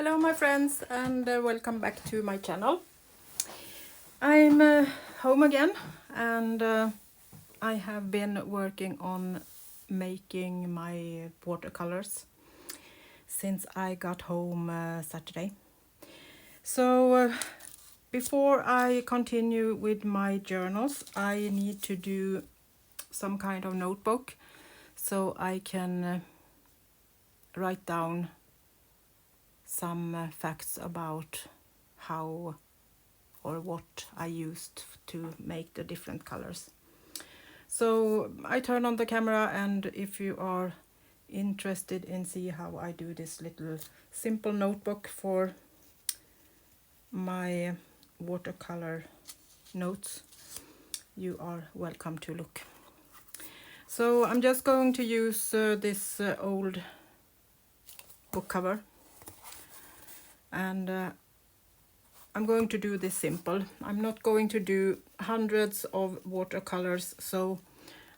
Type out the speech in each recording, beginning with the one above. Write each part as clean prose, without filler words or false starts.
Hello my friends, and welcome back to my channel. I'm home again, and I have been working on making my watercolors since I got home Saturday. So before I continue with my journals, I need to do some kind of notebook so I can write down some facts about how or what I used to make the different colors. So I turn on the camera, and if you are interested in see how I do this little simple notebook for my watercolor notes, you are welcome to look. So I'm just going to use this old book cover, and I'm going to do this simple. I'm not going to do hundreds of watercolors, so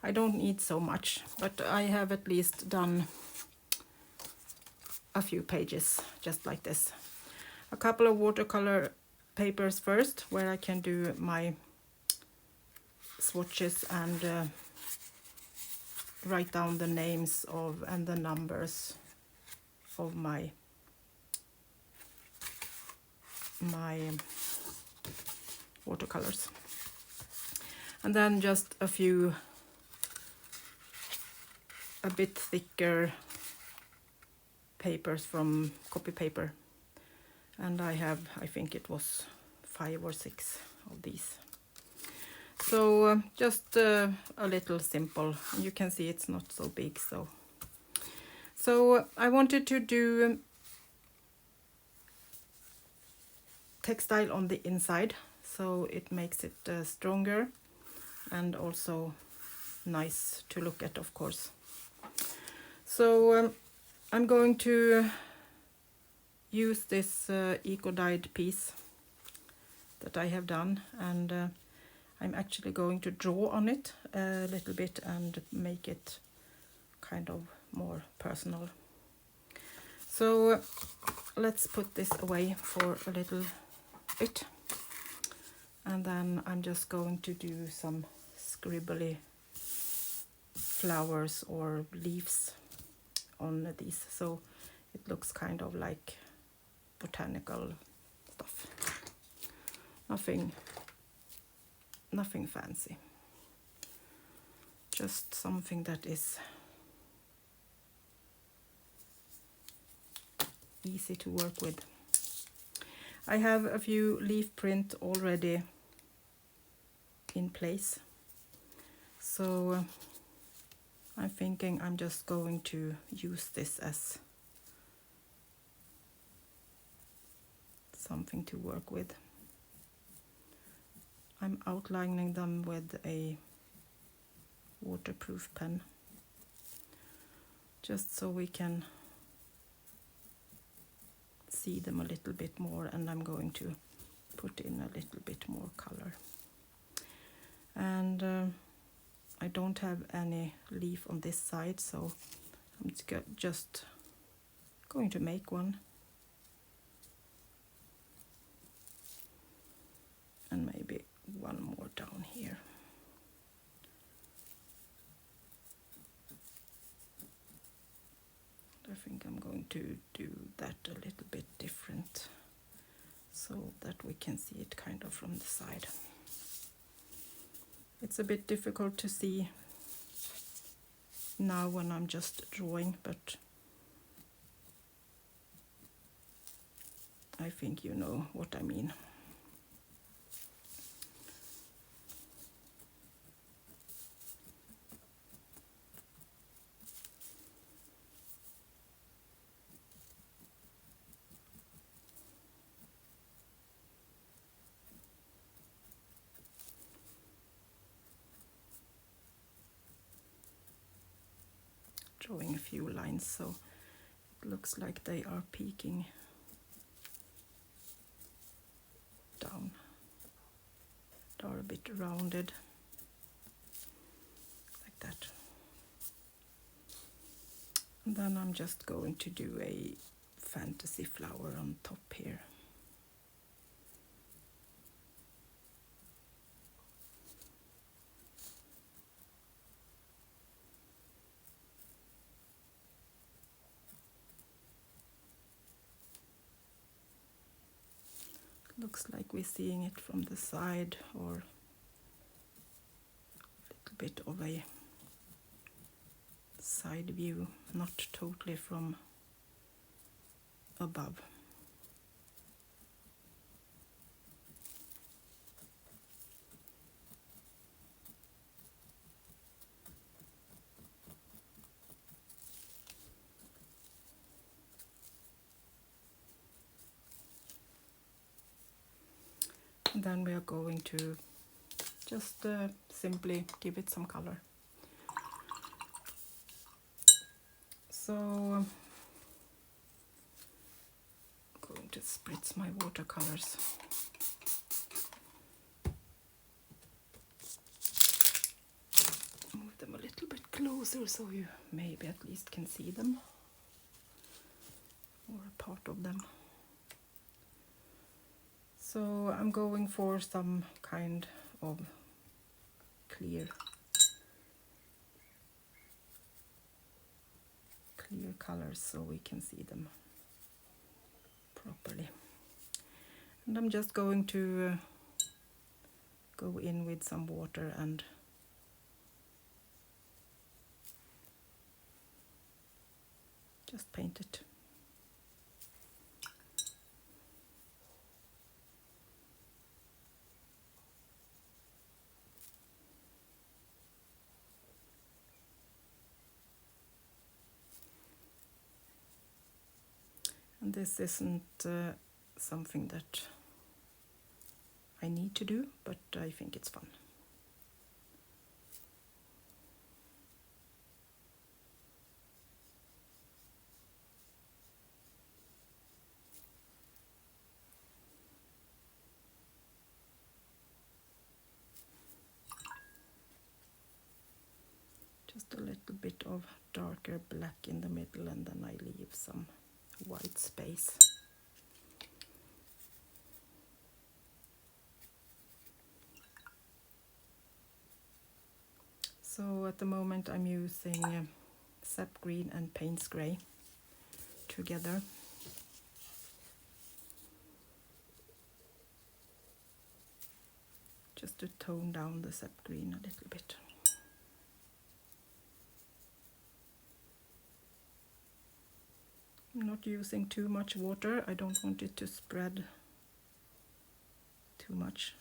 I don't need so much, but I have at least done a few pages just like this. A couple of watercolor papers first, where I can do my swatches and write down the names of and the numbers of my watercolors, and then just a bit thicker papers from copy paper, and I think it was 5 or 6 of these. So just a little simple. You can see it's not so big. So I wanted to do textile on the inside, so it makes it stronger and also nice to look at, of course. So I'm going to use this eco-dyed piece that I have done, and I'm actually going to draw on it a little bit and make it kind of more personal. So let's put this away for a little bit, and then I'm just going to do some scribbly flowers or leaves on these, so it looks kind of like botanical stuff. Nothing fancy, just something that is easy to work with. I have a few leaf print already in place, so I'm thinking I'm just going to use this as something to work with. I'm outlining them with a waterproof pen, just so we can see them a little bit more, and I'm going to put in a little bit more color. And I don't have any leaf on this side, so I'm just going to make one, and maybe one more down here. I think I'm going to do that a little bit different, so that we can see it kind of from the side. It's a bit difficult to see now when I'm just drawing, but I think you know what I mean. Drawing a few lines so it looks like they are peeking down. They are a bit rounded, like that. And then I'm just going to do a fantasy flower on top here. Looks like we're seeing it from the side, or a little bit of a side view, not totally from above. And then we are going to just simply give it some color. So I'm going to spritz my watercolors. Move them a little bit closer so you maybe at least can see them, or a part of them. So I'm going for some kind of clear colors so we can see them properly. And I'm just going to go in with some water and just paint it. And this isn't something that I need to do, but I think it's fun. Just a little bit of darker black in the middle, and then I leave some white space. So at the moment I'm using sap green and Payne's grey together. Just to tone down the sap green a little bit. I'm not using too much water. I don't want it to spread too much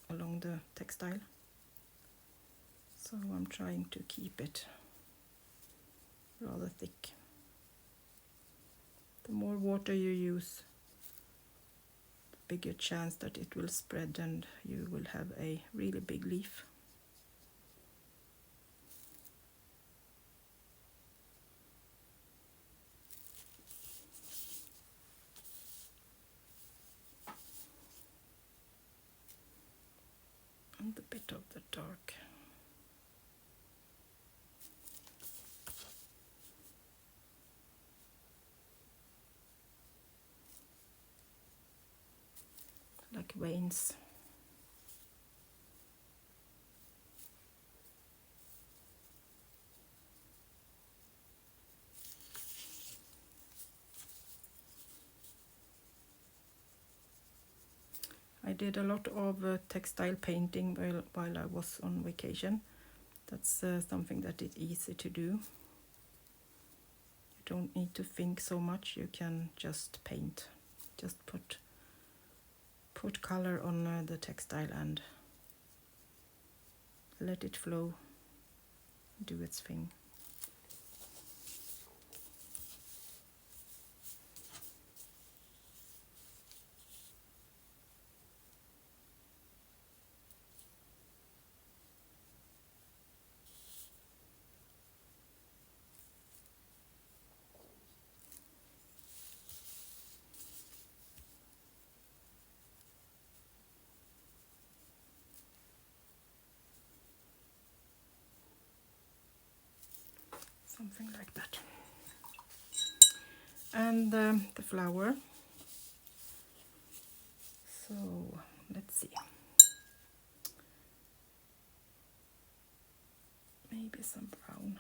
along the textile. So I'm trying to keep it rather thick. The more water you use, the bigger chance that it will spread and you will have a really big leaf. And a bit of the dark. Like veins. I did a lot of textile painting while I was on vacation. That's something that is easy to do. You don't need to think so much, you can just paint. Just put color on the textile and let it flow, do its thing. Something like that. and the flower. So let's see, maybe some brown.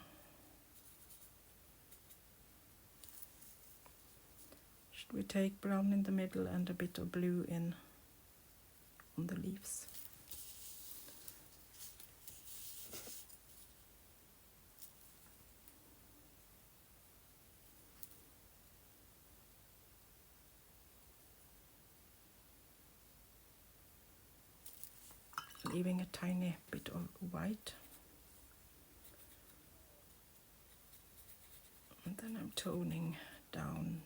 Should we take brown in the middle and a bit of blue in on the leaves? Leaving a tiny bit of white. And then I'm toning down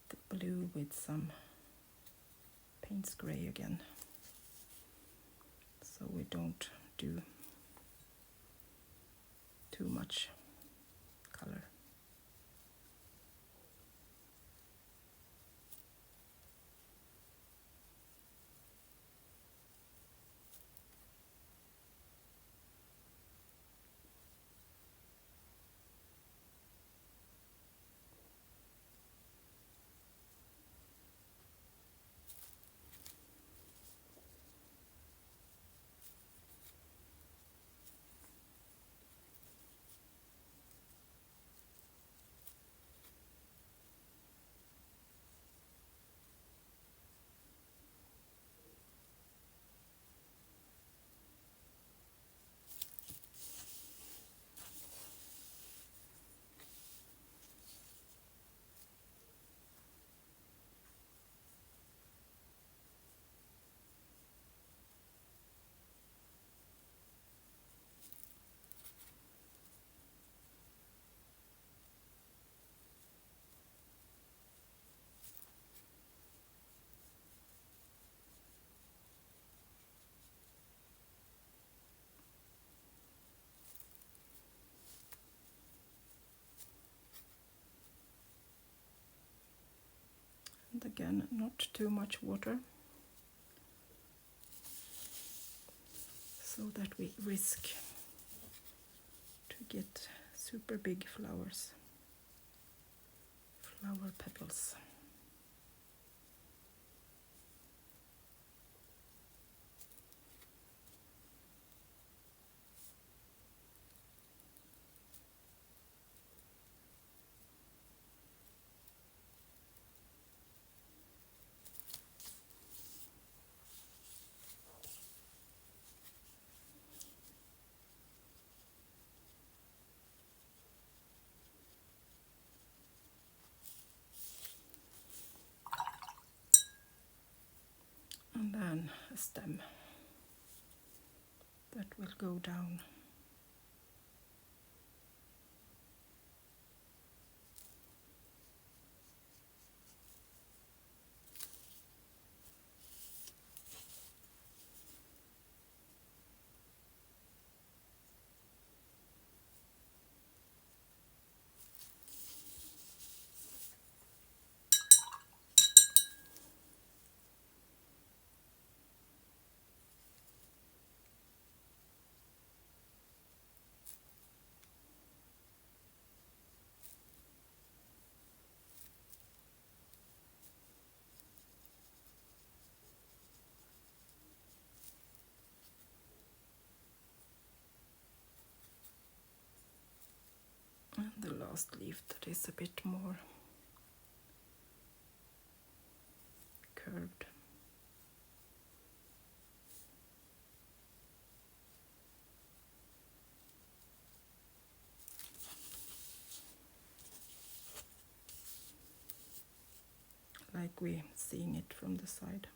the blue with some Payne's Grey again, so we don't do too much color. And again, not too much water, so that we risk to get super big flowers, flower petals. And then a stem that will go down. And the last leaf that is a bit more curved. Like we're seeing it from the side.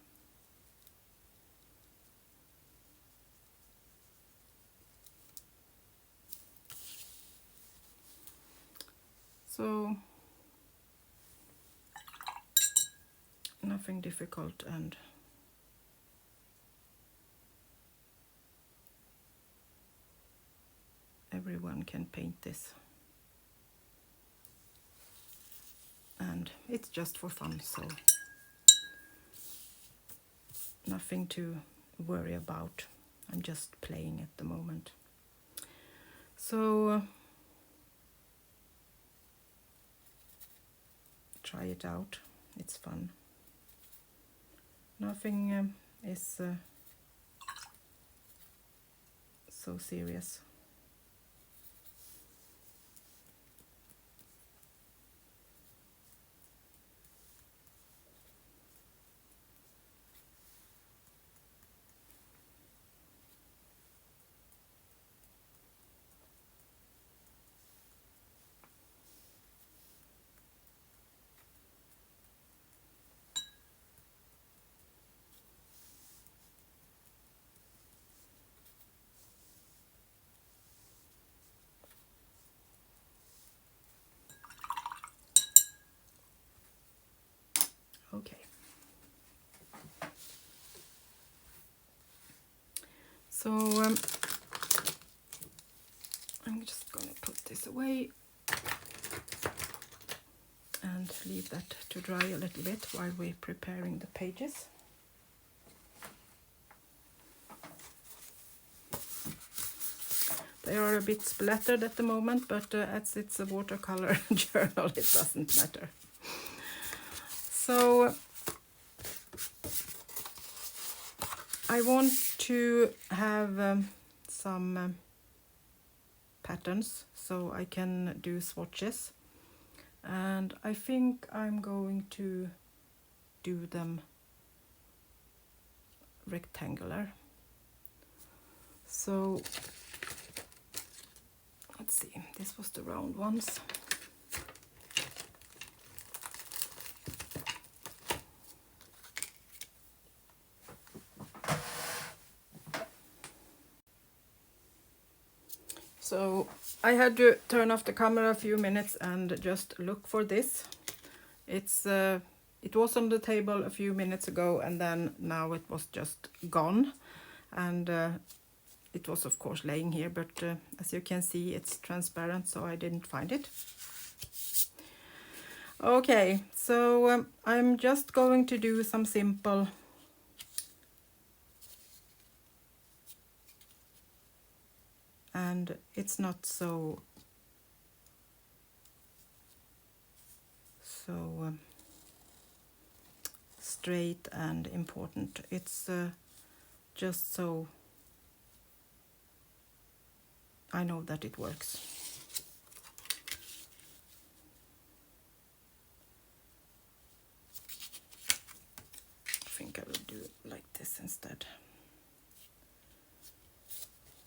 So nothing difficult, and everyone can paint this. And it's just for fun, so nothing to worry about. I'm just playing at the moment. So try it out. It's fun. Nothing is so serious. Okay. So I'm just gonna put this away and leave that to dry a little bit while we're preparing the pages. They are a bit splattered at the moment, but as it's a watercolor journal, it doesn't matter. So I want to have some patterns so I can do swatches, and I think I'm going to do them rectangular. So let's see, this was the round ones. So I had to turn off the camera a few minutes and just look for this. It was on the table a few minutes ago, and then now it was just gone. And it was of course laying here, but as you can see, it's transparent, so I didn't find it. Okay, so I'm just going to do some simple and it's not so straight and important. It's just so I know that it works. I think I will do it like this instead.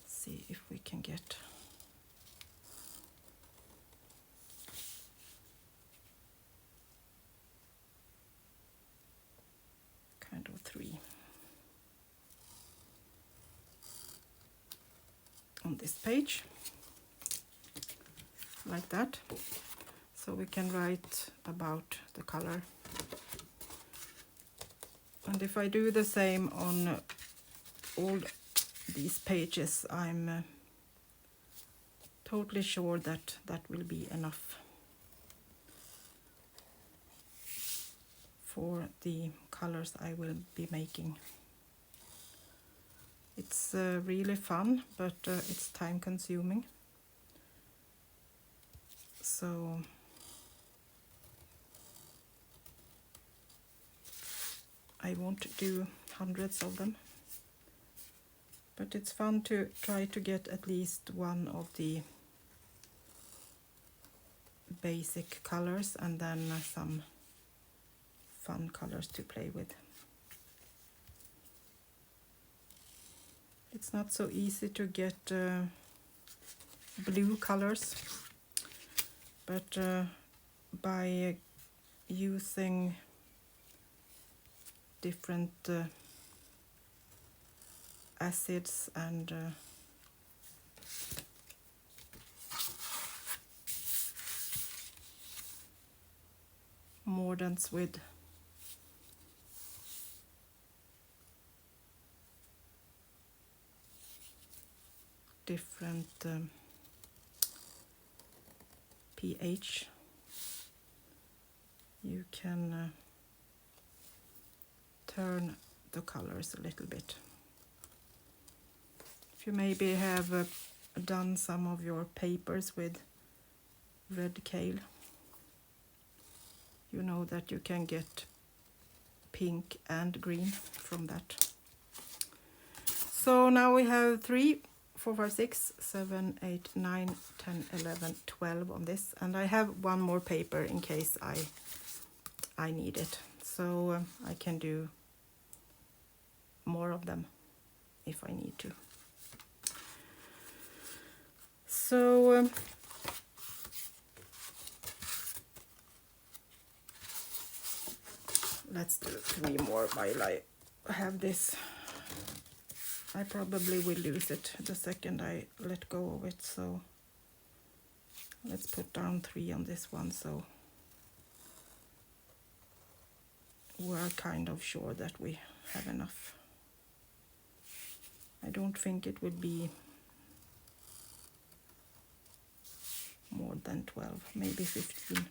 See if we can get kind of 3 on this page, like that, so we can write about the color. And if I do the same on all these pages, I'm totally sure that that will be enough for the colors I will be making. It's really fun, but it's time consuming. So I won't do hundreds of them, but it's fun to try to get at least one of the basic colors and then some fun colors to play with. It's not so easy to get blue colors, but by using different acids and mordants with different pH, you can turn the colors a little bit. If you maybe have done some of your papers with red kale, you know that you can get pink and green from that. So now we have 3, 4, 5, 6, 7, 8, 9, 10, 11, 12 on this, and I have one more paper in case I need it, so I can do more of them if I need to. So let's do 3 more while I have this. I probably will lose it the second I let go of it, so let's put down 3 on this one, so we're kind of sure that we have enough. I don't think it would be more than 12, maybe 15.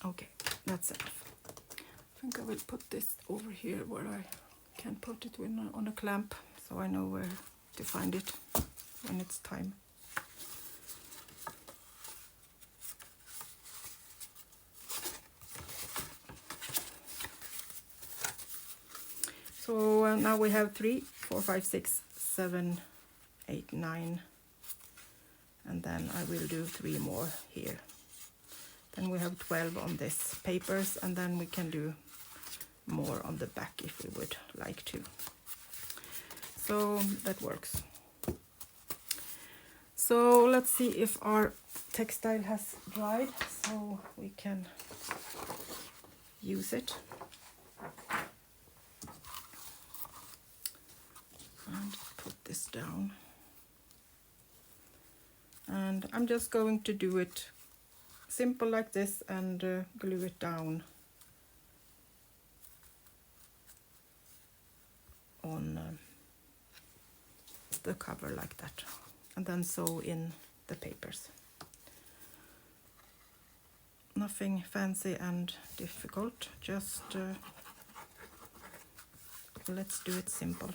Okay, that's enough. I think I will put this over here where I can put it on a clamp, so I know where to find it when it's time. So now we have 3, 4, 5, 6, 7, 8, 9, and then I will do 3 more here. Then we have 12 on this papers, and then we can do more on the back if we would like to. So that works. So let's see if our textile has dried so we can use it. And put this down. And I'm just going to do it simple like this and glue it down on the cover like that, and then sew in the papers. Nothing fancy and difficult, just let's do it simple.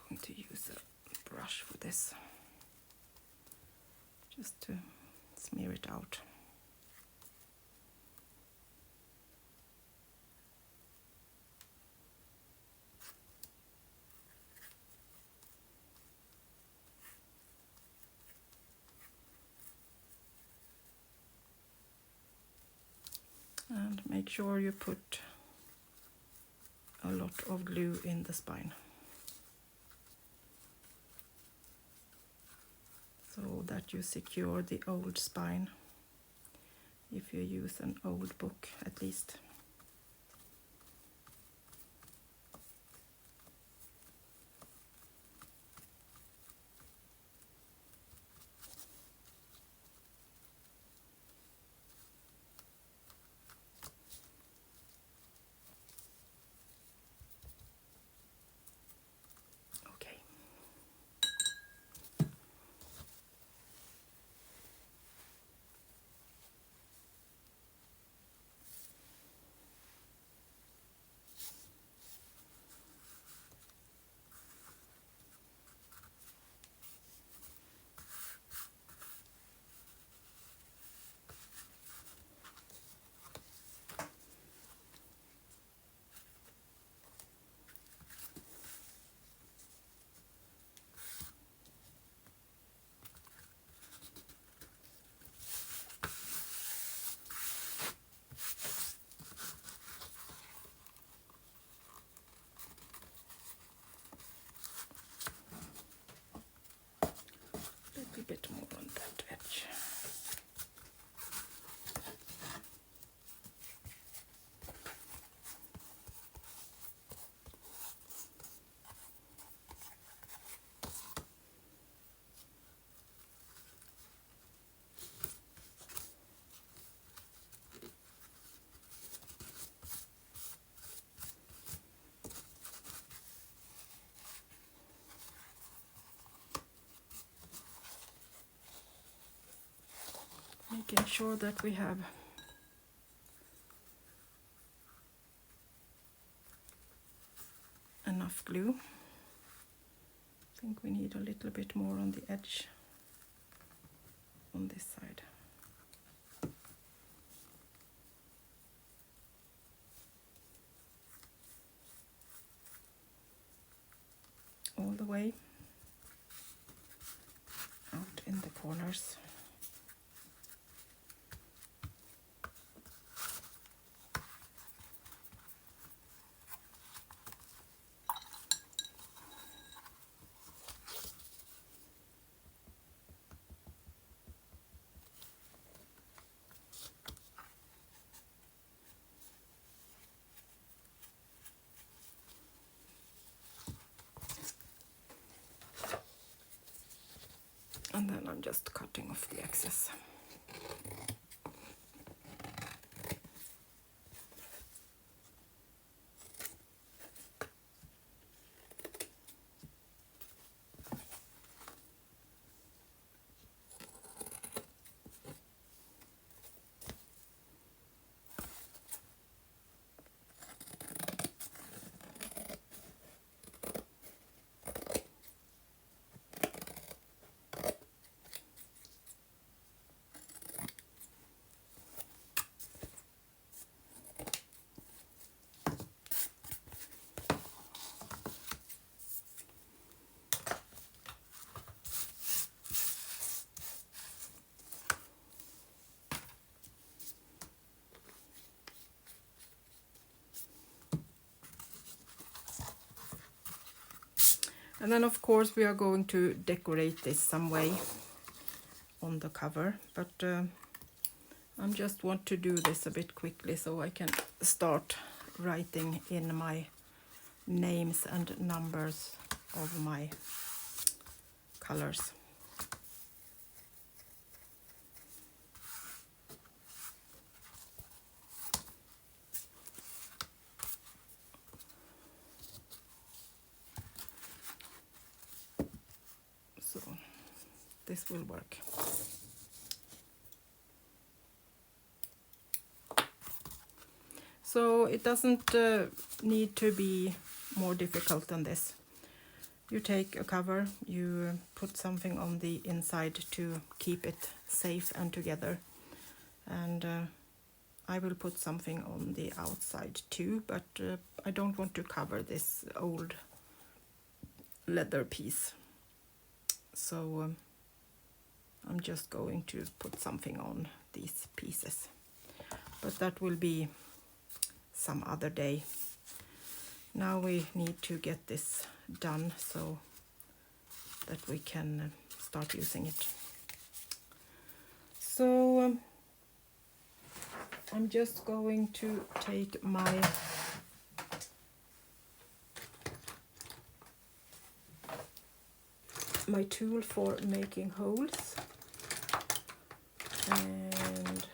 Going to use a brush for this, just to smear it out. And make sure you put a lot of glue in the spine, so that you secure the old spine, if you use an old book at least. Okay. make sure that we have enough glue. I think we need a little bit more on the edge on this side. All the way out in the corners. And then I'm just cutting off the excess. And then of course we are going to decorate this some way on the cover, but I just want to do this a bit quickly so I can start writing in my names and numbers of my colors. So this will work. So it doesn't need to be more difficult than this. You take a cover, you put something on the inside to keep it safe and together. And I will put something on the outside too, but I don't want to cover this old leather piece. So I'm just going to put something on these pieces. But that will be some other day. Now we need to get this done so that we can start using it. So I'm just going to take my tool for making holes, and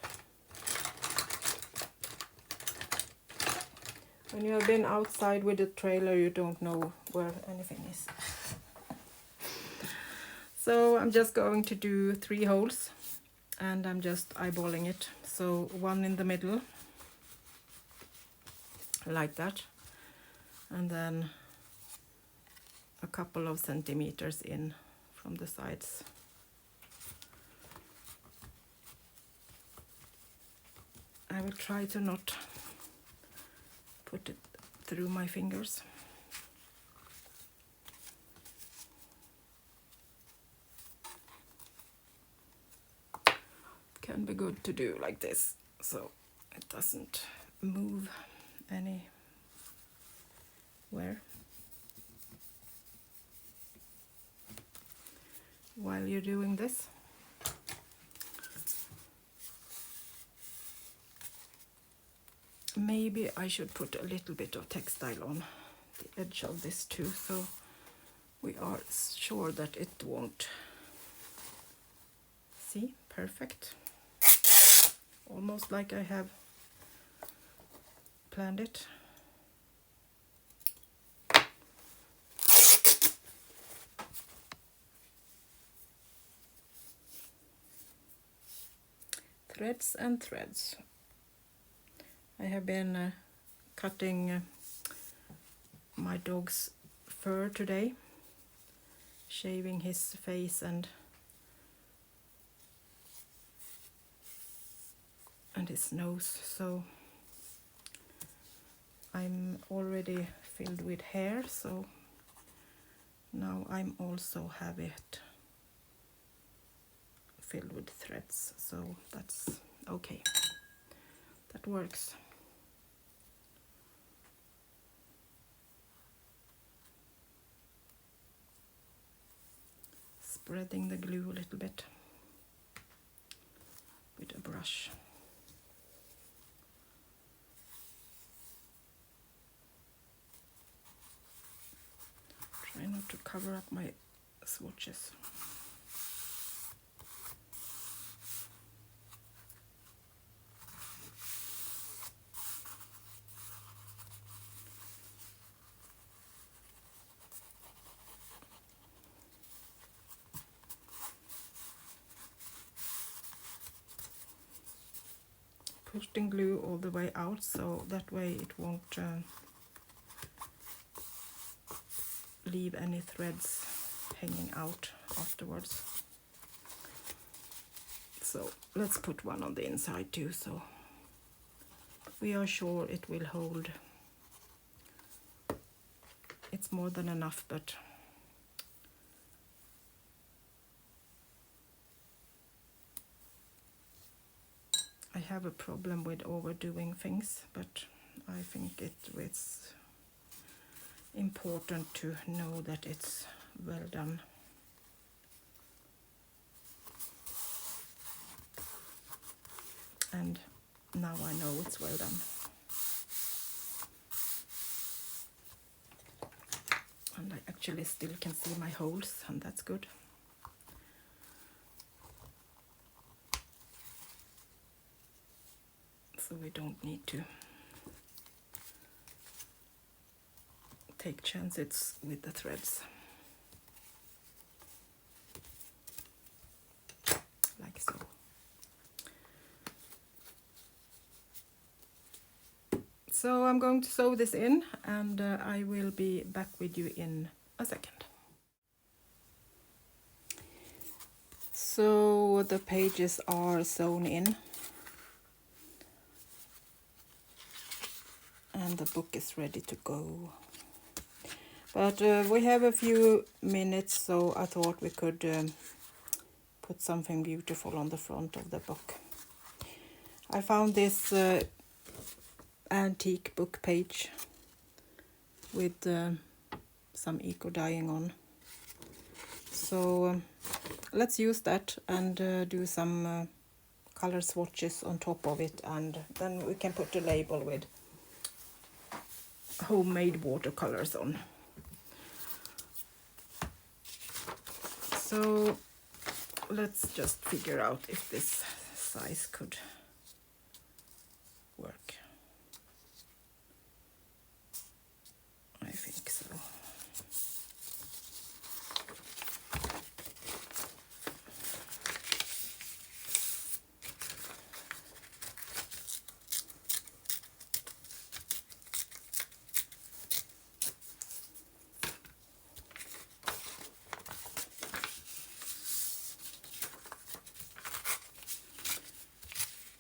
when you have been outside with the trailer you don't know where anything is. So I'm just going to do 3 holes and I'm just eyeballing it. So 1 in the middle like that, and then a couple of centimeters in from the sides. I will try to not put it through my fingers. Can be good to do like this so it doesn't move anywhere. While you're doing this, maybe I should put a little bit of textile on the edge of this too, so we are sure that it won't. See, perfect. Almost like I have planned it. Threads and threads. I have been cutting my dog's fur today, shaving his face and his nose, so I'm already filled with hair, so now I'm also have it filled with threads, so that's okay. That works. Spreading the glue a little bit with a brush. Try not to cover up my swatches. Putting glue all the way out, so that way it won't leave any threads hanging out afterwards. So let's put one on the inside too, so we are sure it will hold. It's more than enough, but I have a problem with overdoing things, but I think it's important to know that it's well done. And now I know it's well done. And I actually still can see my holes, and that's good. So we don't need to take chances with the threads. Like so. So I'm going to sew this in, and I will be back with you in a second. So the pages are sewn in, and the book is ready to go. But we have a few minutes, so I thought we could put something beautiful on the front of the book. I found this antique book page with some eco dyeing on. So let's use that and do some color swatches on top of it, and then we can put a label with homemade watercolors on. So let's just figure out if this size could work. I think so.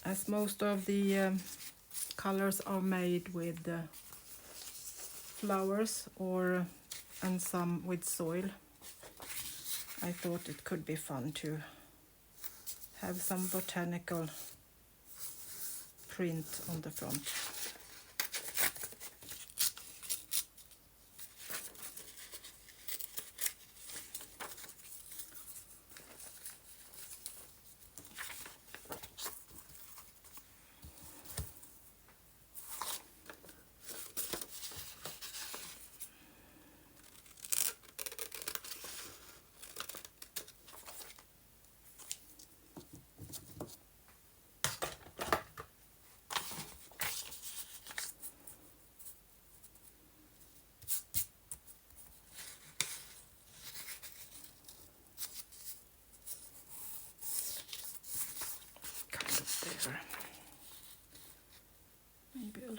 As most of the colors are made with flowers and some with soil, I thought it could be fun to have some botanical print on the front.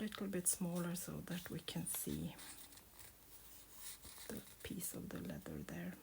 little bit smaller so that we can see the piece of the leather there.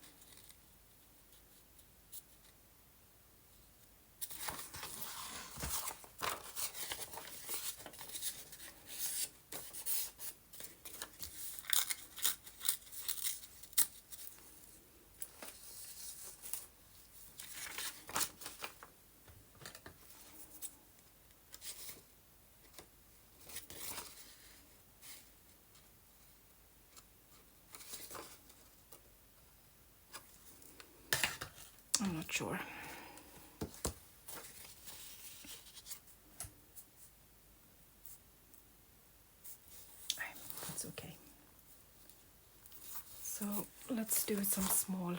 I'm not sure. That's okay. So let's do some small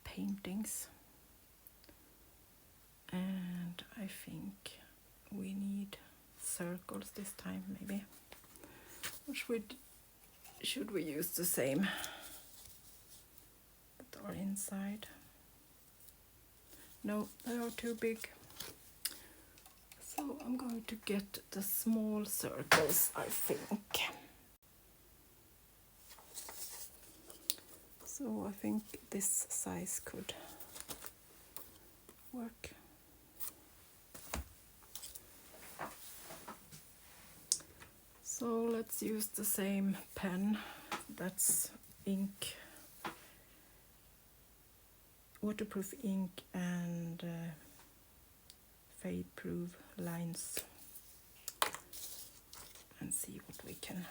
paintings. And I think we need circles this time, maybe. Or should we use the same that are inside? No, they are too big. So I'm going to get the small circles, I think. So I think this size could work. So let's use the same pen. That's ink, waterproof ink and fade-proof lines, and see what we can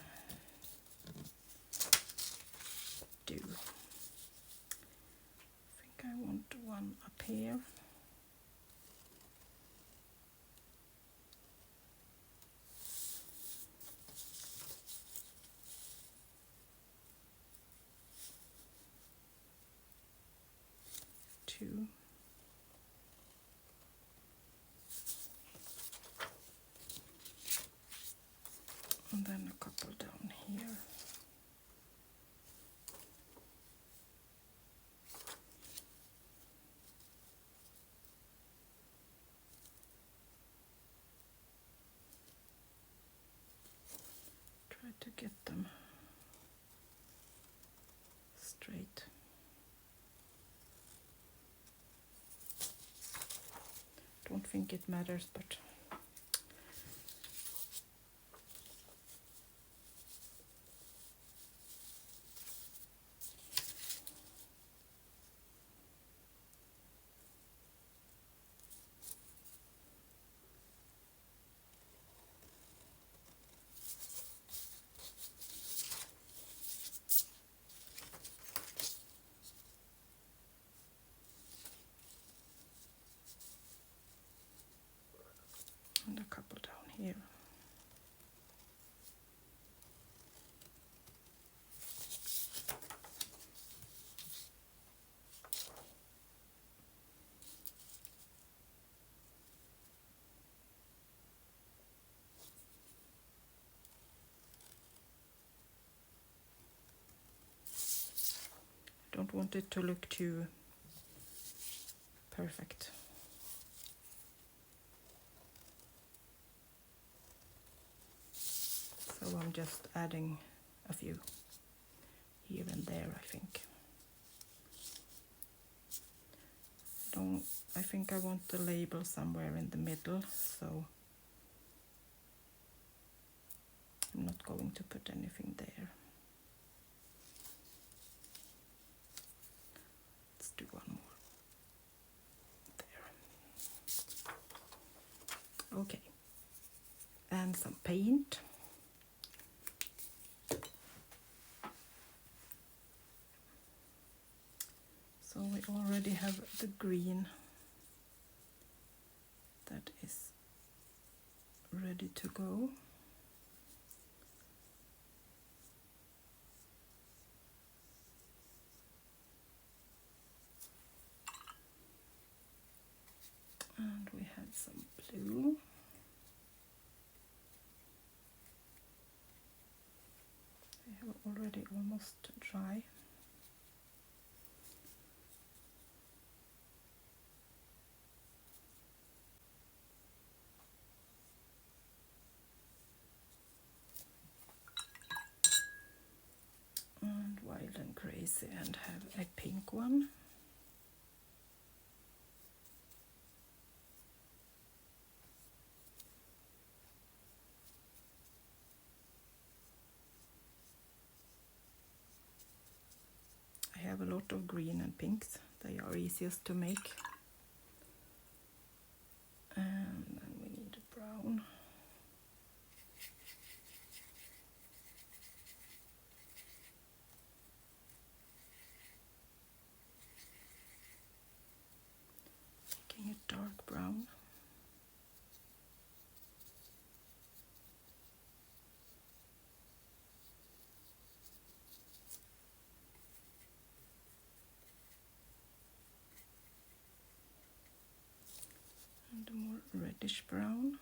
do. I think I want one up here. Two. And then a couple down here. Try to get them straight. Don't think it matters, but and a couple down here. Don't want it to look too perfect. So I'm just adding a few here and there, I think. I think I want the label somewhere in the middle, so I'm not going to put anything there. Let's do one more there. Okay, and some paint. So we already have the green that is ready to go. And we had some blue. They are already almost dry. crazy and have a pink one. I have a lot of green and pinks. They are easiest to make. And then we need a brown. Making it dark brown. And a more reddish brown.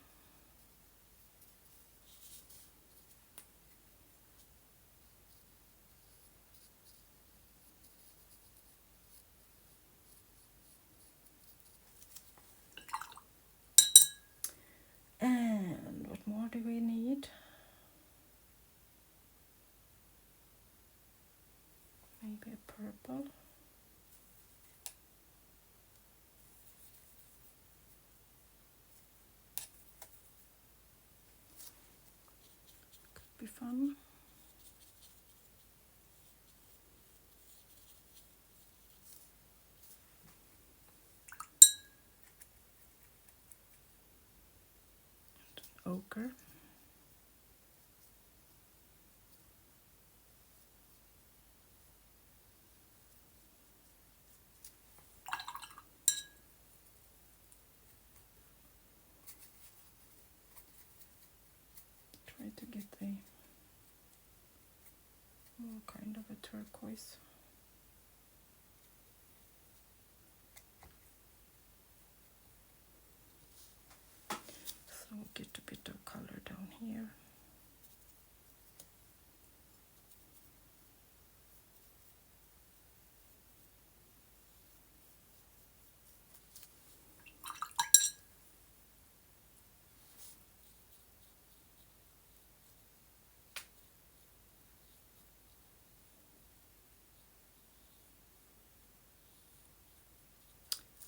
And what more do we need? Maybe a purple. Could be fun. And an ochre. Try to get a more kind of a turquoise. So get a bit of color down here.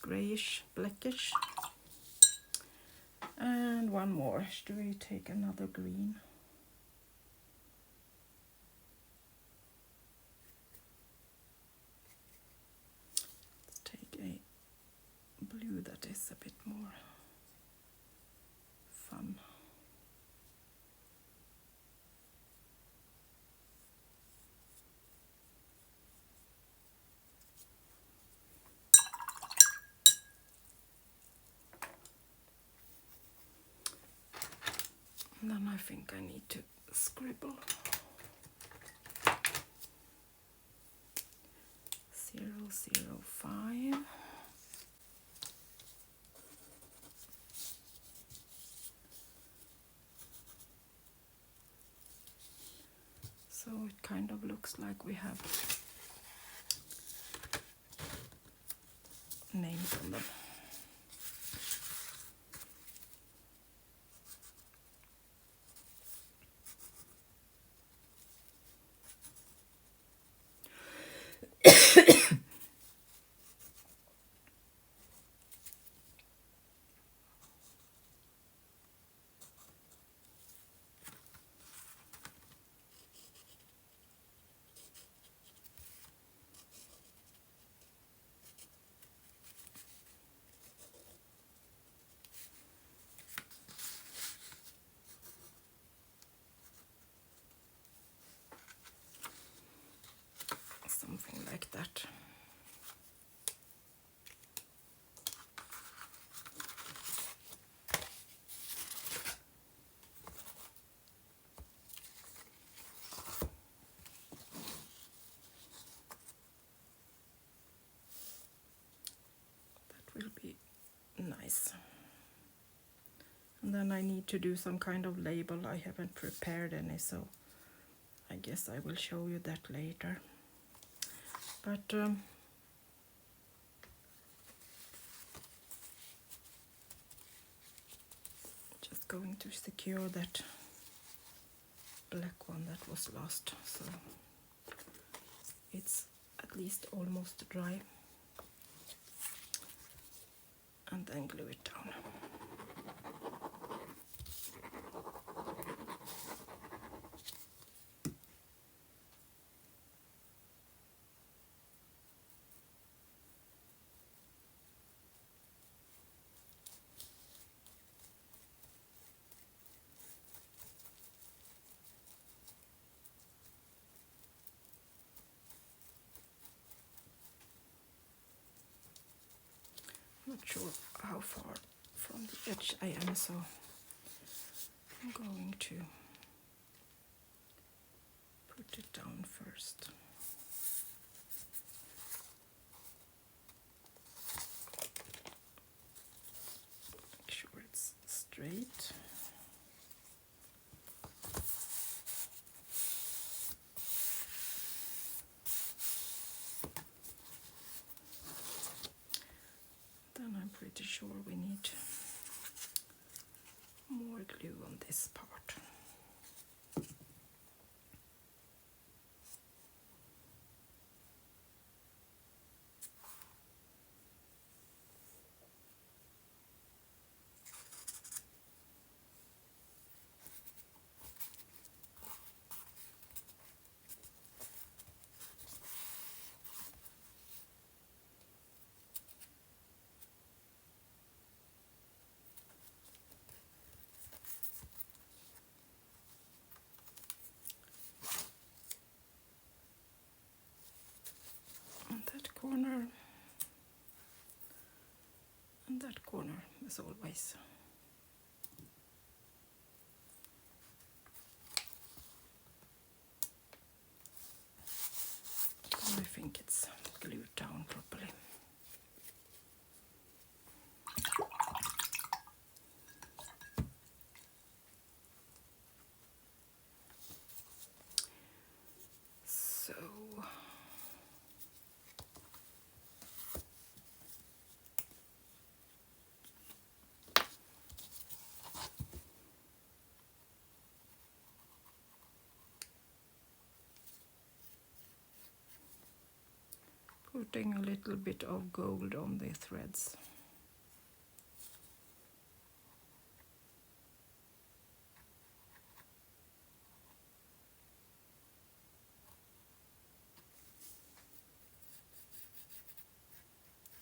Grayish, blackish. And one more. Should we take another green? Let's take a blue that is a bit more fun. And then I think I need to scribble. 005. So it kind of looks like we have names on them. Something like that. That will be nice. And then I need to do some kind of label. I haven't prepared any, so I guess I will show you that later. But just going to secure that black one that was lost, so it's at least almost dry, and then glue it down. Not sure how far from the edge I am, so I'm going to put it down first. Make sure it's straight. Then I'm pretty sure we need more glue on this part. Corner and that corner, as always. I think it's glued down properly. So putting a little bit of gold on the threads.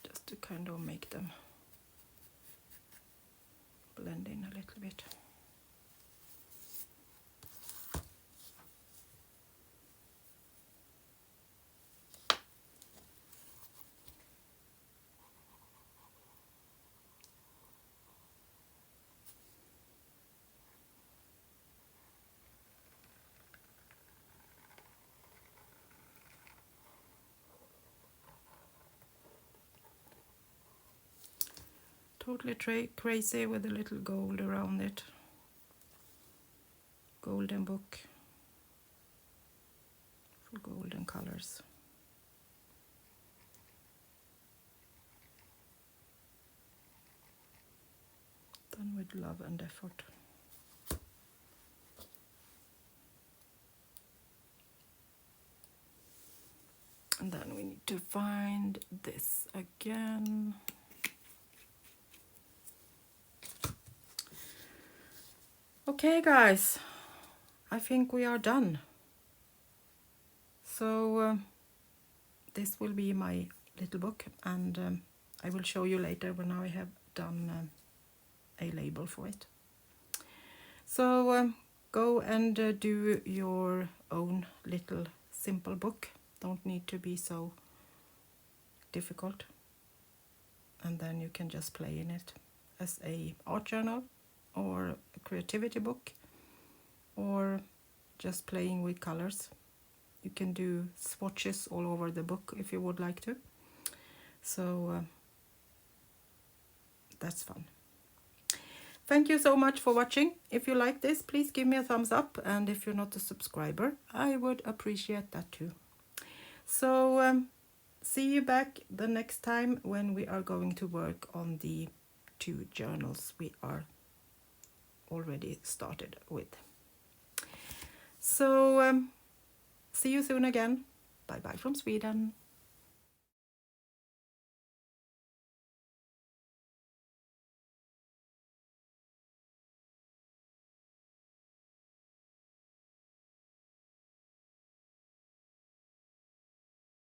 Just to kind of make them blend in a little bit. Totally crazy with a little gold around it. Golden book for golden colors. Done with love and effort. And then we need to find this again. Okay guys, I think we are done. So this will be my little book, and I will show you later when I have done a label for it. So go and do your own little simple book. Don't need to be so difficult. And then you can just play in it as a art journal or a creativity book, or just playing with colors. You can do swatches all over the book if you would like to. So that's fun. Thank you so much for watching. If you like this, please give me a thumbs up, and if you're not a subscriber, I would appreciate that too. So see you back the next time when we are going to work on the 2 journals we are already started with. So see you soon again. Bye bye from Sweden.